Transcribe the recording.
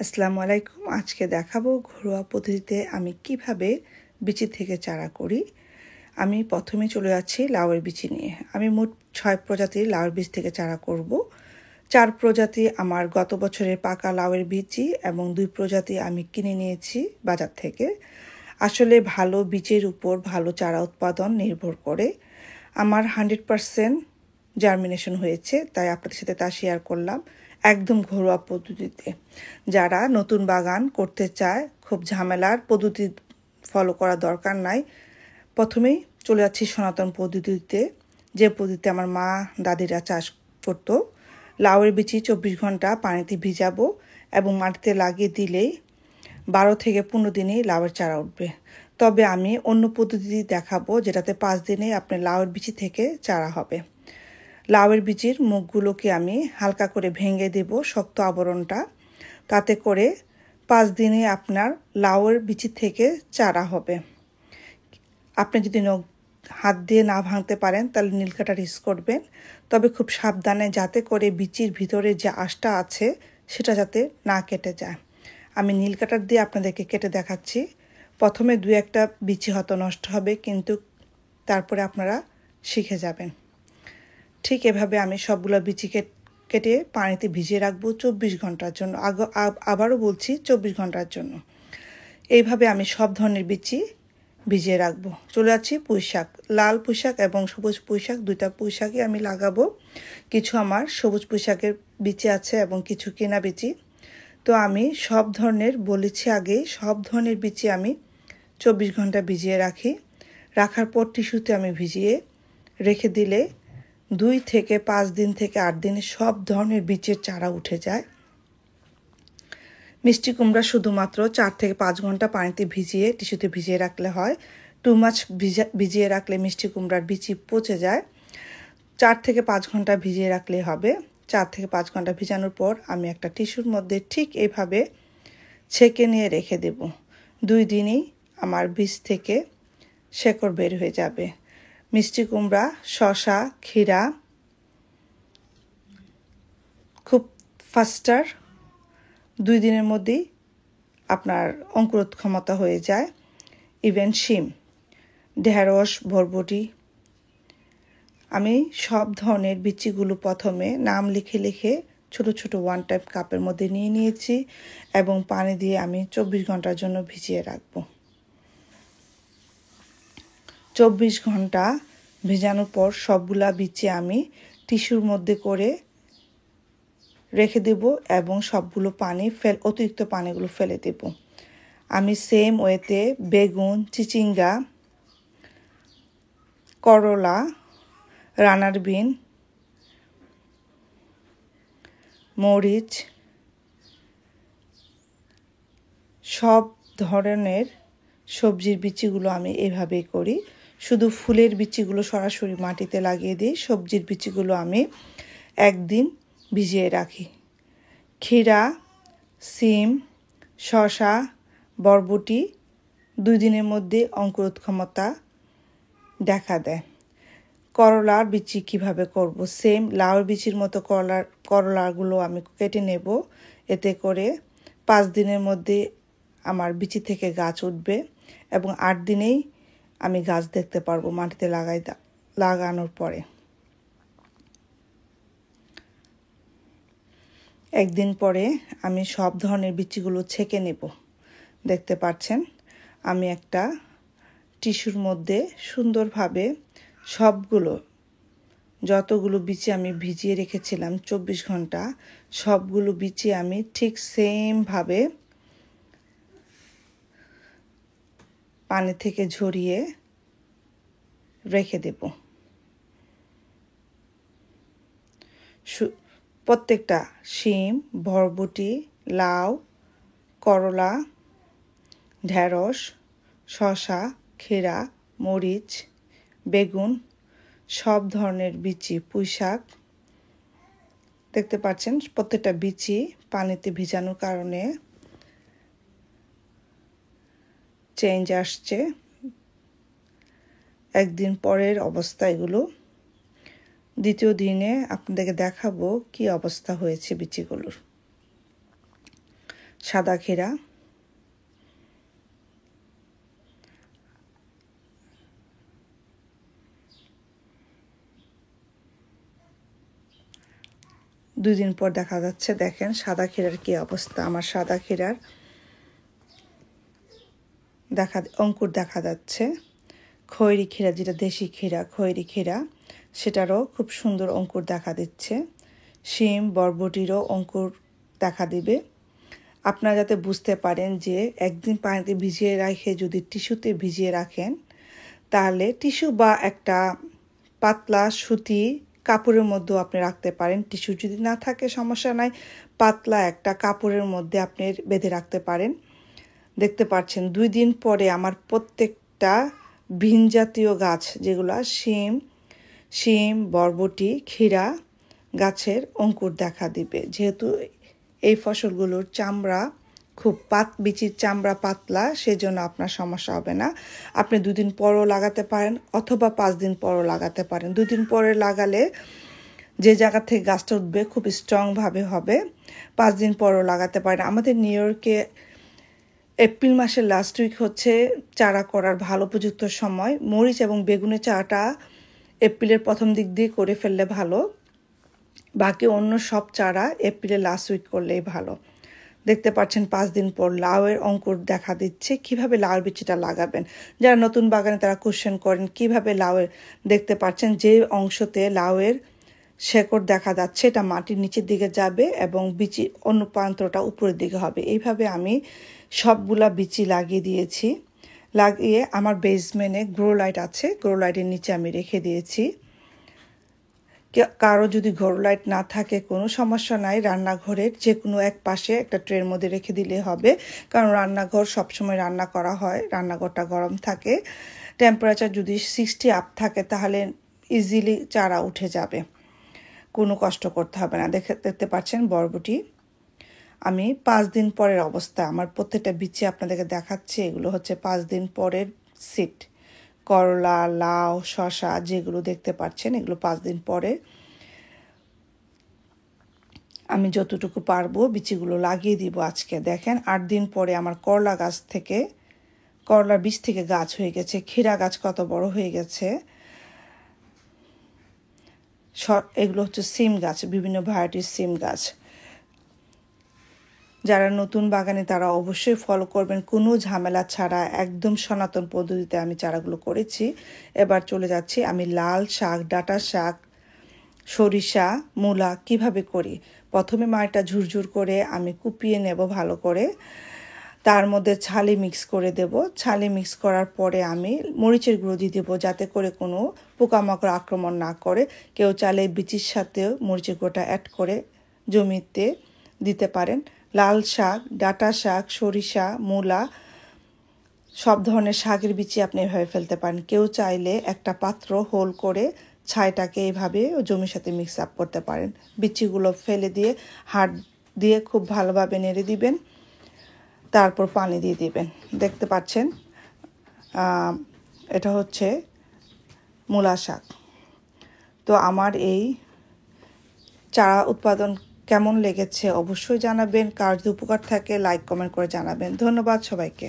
আসসালামু আলাইকুম। আজকে দেখাবো ঘরোয়া পদ্ধতিতে আমি কিভাবে বিচি থেকে চারা করি। আমি প্রথমে চলে যাচ্ছি লাউয়ের বিচি নিয়ে। আমি মোট 6 প্রজাতির লাউয়ের বীজ থেকে চারা করব। 4 প্রজাতি আমার গত বছরের পাকা লাউয়ের বিচি এবং 2 প্রজাতি আমি কিনে নিয়েছি বাজার থেকে। আসলে ভালো বীজের উপর ভালো চারা উৎপাদন নির্ভর করে। আমার 100% জার্মিনেশন হয়েছে, তাই আপনাদের সাথে তা শেয়ার করলাম একদম ঘরোয়া পদ্ধতিতে। যারা নতুন বাগান করতে চায়, খুব ঝামেলার পদ্ধতি ফলো করা দরকার নাই। প্রথমেই চলে যাচ্ছি সনাতন পদ্ধতিতে, যে পদ্ধতিতে আমার মা দাদিরা চাষ করতো। লাউয়ের বিচি 24 ঘন্টা পানিতে ভিজাবো এবং মাটিতে লাগিয়ে দিলেই 12 থেকে 15 দিনেই লাউয়ের চারা উঠবে। তবে আমি অন্য পদ্ধতি দেখাবো, যেটাতে 5 দিনে আপনার লাউয়ের বিচি থেকে চারা হবে। লাউয়ের বিচির মুখগুলোকে আমি হালকা করে ভেঙে দেব, শক্ত আবরণটা, তাতে করে 5 দিনে আপনার লাউয়ের বিচি থেকে চারা হবে। আপনি যদি হাত দিয়ে না ভাঙতে পারেন তাহলে নীল কাটার ইউজ করবেন, তবে খুব সাবধানে, যাতে করে বিচির ভিতরে যে আঁশটা আছে সেটা যাতে না কেটে যায়। আমি নীল কাটার দিয়ে আপনাদেরকে কেটে দেখাচ্ছি। প্রথমে 2-1টা বিচি হয়তো নষ্ট হবে, কিন্তু তারপরে আপনারা শিখে যাবেন। ঠিক এভাবে আমি সবগুলো বিচি কেটে পানিতে ভিজিয়ে রাখবো 24 ঘন্টার জন্য। আবারও বলছি 24 ঘন্টার জন্য। এইভাবে আমি সব ধরনের বিচি ভিজিয়ে রাখবো। চলে যাচ্ছি পুঁই শাক। লাল পুঁই শাক এবং সবুজ পুঁই শাক, 2টা পুঁই শাকই আমি লাগাবো। কিছু আমার সবুজ পুঁই শাকের বিচি আছে এবং কিছু কেনা বিচি। তো আমি সব ধরনের বলেছি আগে, সব ধরনের বিচি আমি 24 ঘন্টা ভিজিয়ে রাখি। রাখার পর টিস্যুতে আমি ভিজিয়ে রেখে দিলে 2 থেকে 5 দিন থেকে 8 দিনে সব ধরনের বীজের চারা উঠে যায়। মিষ্টি কুমড়া শুধুমাত্র 4 থেকে 5 ঘন্টা পানিতে ভিজিয়ে টিস্যুতে ভিজিয়ে রাখলে হয়। টু মাছ ভিজিয়ে রাখলে মিষ্টি কুমড়ার বিচি পচে যায়। 4 থেকে 5 ঘন্টা ভিজিয়ে রাখলে হবে। 4 থেকে 5 ঘন্টা ভিজানোর পর আমি একটা টিস্যুর মধ্যে ঠিক এইভাবে ছেঁকে নিয়ে রেখে দেব। 2 দিনই আমার বীজ থেকে শেকড় বের হয়ে যাবে। মিষ্টি কুমড়া, শসা, ক্ষীরা খুব ফাস্টার 2 দিনের মধ্যেই আপনার অঙ্কুরোৎ ক্ষমতা হয়ে যায়। ইভেন শিম, ঢেঁড়স, বরবটি, আমি সব ধরনের বিচিগুলো প্রথমে নাম লিখে লিখে ছোট ছোট 1 টাইপ কাপের মধ্যে নিয়ে নিয়েছি এবং পানি দিয়ে আমি 24 ঘন্টার জন্য ভিজিয়ে রাখব। 24 ঘন্টা ভেজানোর পর সবগুলা বিচি আমি টিস্যুর মধ্যে করে রেখে দেব এবং সবগুলো অতিরিক্ত পানিগুলো ফেলে দেব। আমি সেম ওয়েতে বেগুন, চিচিঙ্গা, করলা, রানার বিন, মরিচ, সব ধরনের সবজির বিচিগুলো আমি এভাবেই করি। শুধু ফুলের বিচিগুলো সরাসরি মাটিতে লাগিয়ে দিই। সবজির বিচিগুলো আমি 1 দিন ভিজিয়ে রাখি। ক্ষীরা, সিম, শসা, বরবটি 2 দিনের মধ্যে অঙ্কুরোৎ ক্ষমতা দেখা দেয়। করলার বিচি কিভাবে করব? সেম লাউর বিচির মতো করলাগুলো আমি কেটে নেব। এতে করে 5 দিনের মধ্যে আমার বিচি থেকে গাছ উঠবে এবং 8 দিনেই আমি গাছ দেখতে পারবো মাটিতে লাগানোর পরে। 1 দিন পরে আমি সব ধরনের বিচিগুলো ছেঁকে নেব। দেখতে পাচ্ছেন আমি একটা টিস্যুর মধ্যে সুন্দরভাবে যতগুলো বিচি আমি ভিজিয়ে রেখেছিলাম 24 ঘন্টা, সবগুলো বিচি আমি ঠিক সেমভাবে পানি থেকে ঝরিয়ে রেখে দেব। প্রত্যেকটা শিম, বরবটি, লাউ, করলা, ঢেঁড়স, শসা, ক্ষীরা, মরিচ, বেগুন, সব ধরনের বিচি, পুঁই শাক, দেখতে পাচ্ছেন প্রত্যেকটা বিচি পানিতে ভিজানোর কারণে চেঞ্জ আসছে। 1 দিন পরের অবস্থা এগুলো। দ্বিতীয় দিনে আপনাদেরকে দেখাবো কি অবস্থা হয়েছে বিচিগুলোর। সাদা ক্ষীরা, দুই দিন পর দেখা যাচ্ছে, দেখেন সাদা ক্ষীরার কি অবস্থা। আমার সাদা ক্ষীরার অঙ্কুর দেখা যাচ্ছে। খয়েরি ক্ষীরা, যেটা দেশি ক্ষীরা, খয়েরি ক্ষীরা, সেটারও খুব সুন্দর অঙ্কুর দেখা দিচ্ছে। শিম, বরবটিরও অঙ্কুর দেখা দিবে। আপনারা যাতে বুঝতে পারেন যে একদিন পানিতে ভিজিয়ে রেখে যদি টিস্যুতে ভিজিয়ে রাখেন, তাহলে টিস্যু বা একটা পাতলা সুতি কাপড়ের মধ্যেও আপনি রাখতে পারেন। টিস্যু যদি না থাকে সমস্যা নাই, পাতলা একটা কাপড়ের মধ্যে আপনি বেঁধে রাখতে পারেন। দেখতে পাচ্ছেন 2 দিন পরে আমার প্রত্যেকটা ভিন জাতীয় গাছ, যেগুলো শিম, বরবটি, ক্ষীরা গাছের অঙ্কুর দেখা দিবে। যেহেতু এই ফসলগুলোর চামড়া খুব বিচির চামড়া পাতলা, সেজন্য আপনার সমস্যা হবে না। আপনি 2 দিন পরও লাগাতে পারেন অথবা 5 দিন পরও লাগাতে পারেন। 2 দিন পরে লাগালে যে জায়গা থেকে গাছটা উঠবে খুব স্ট্রংভাবে হবে। 5 দিন পরও লাগাতে পারেন। আমাদের নিউ ইয়র্কে এপ্রিল মাসের লাস্ট উইক হচ্ছে চারা করার ভালো উপযুক্ত সময়। মরিচ এবং বেগুনের চারাটা এপ্রিলের প্রথম দিক দিয়ে করে ফেললে ভালো, বাকি অন্য সব চারা এপ্রিলের লাস্ট উইক করলেই ভালো। দেখতে পাচ্ছেন 5 দিন পর লাউয়ের অঙ্কুর দেখা দিচ্ছে। কিভাবে লাউয়ের বিচিটা লাগাবেন, যারা নতুন বাগানে তারা কোশ্চেন করেন কিভাবে লাউয়ের। দেখতে পাচ্ছেন যে অংশতে লাউয়ের শেকড় দেখা যাচ্ছে এটা মাটির নিচের দিকে যাবে এবং বিচি অন্য প্রান্তটা উপরের দিকে হবে। এইভাবে আমি সবগুলা বিচি লাগিয়ে দিয়েছি। লাগিয়ে আমার বেসমেন্টে গ্রো লাইট আছে, গ্রো লাইটের নিচে আমি রেখে দিয়েছি। কারো যদি গ্রো লাইট না থাকে কোনো সমস্যা নাই, রান্নাঘরের যে কোনো এক পাশে একটা ট্রের মধ্যে রেখে দিলে হবে। কারণ রান্নাঘর সবসময় রান্না করা হয়, রান্নাঘরটা গরম থাকে। টেম্পারেচার যদি 60 আপ থাকে তাহলে ইজিলি চারা উঠে যাবে, কোনো কষ্ট করতে হবে না। দেখতে পাচ্ছেন বরবটি আমি 5 দিন পরের অবস্থা, আমার প্রত্যেকটা বিচি আপনাদেরকে দেখাচ্ছি। এগুলো হচ্ছে 5 দিন পরের সিড। করলা, লাউ, শসা যেগুলো দেখতে পাচ্ছেন এগুলো 5 দিন পরে। আমি যতটুকু পারবো বিচিগুলো লাগিয়ে দিব আজকে। দেখেন 8 দিন পরে আমার করলা গাছ থেকে, করলার বীজ থেকে গাছ হয়ে গেছে। ক্ষীরা গাছ কত বড় হয়ে গেছে। এগুলো হচ্ছে সিম গাছ, বিভিন্ন ভ্যারাইটির সিম গাছ। যারা নতুন বাগানে তারা অবশ্যই ফলো করবেন, কোনো ঝামেলা ছাড়া একদম সনাতন পদ্ধতিতে আমি চারাগুলো করেছি। এবার চলে যাচ্ছি আমি লাল শাক, ডাঁটা শাক, সরিষা, মূলা কিভাবে করি। প্রথমে মাটিটা ঝুরঝুর করে আমি কুপিয়ে নেব ভালো করে, তার মধ্যে ছালি মিক্স করে দেব। ছালি মিক্স করার পরে আমি মরিচের গুঁড়ো দিয়ে দেবো, যাতে করে কোনো পোকামাকড় আক্রমণ না করে। কেউ চাইলে বিচির সাথেও মরিচের গুঁড়োটা অ্যাড করে জমিতে দিতে পারেন। লাল শাক, ডাঁটা শাক, সরিষা, মূলা সব ধরনের শাকের বিচি আপনি এভাবে ফেলতে পারেন। কেউ চাইলে একটা পাত্র হোল করে ছাইটাকে এভাবে জমির সাথে মিক্স আপ করতে পারেন। বিচিগুলো ফেলে দিয়ে হাত দিয়ে খুব ভালোভাবে নেড়ে দিবেন, তারপর পানি দিয়ে দিবেন। দেখতে পাচ্ছেন এটা হচ্ছে মূলা শাক। তো আমার এই চারা উৎপাদন কেমন লেগেছে অবশ্যই জানাবেন। কার যদি উপকার থাকে লাইক কমেন্ট করে জানাবেন। ধন্যবাদ সবাইকে।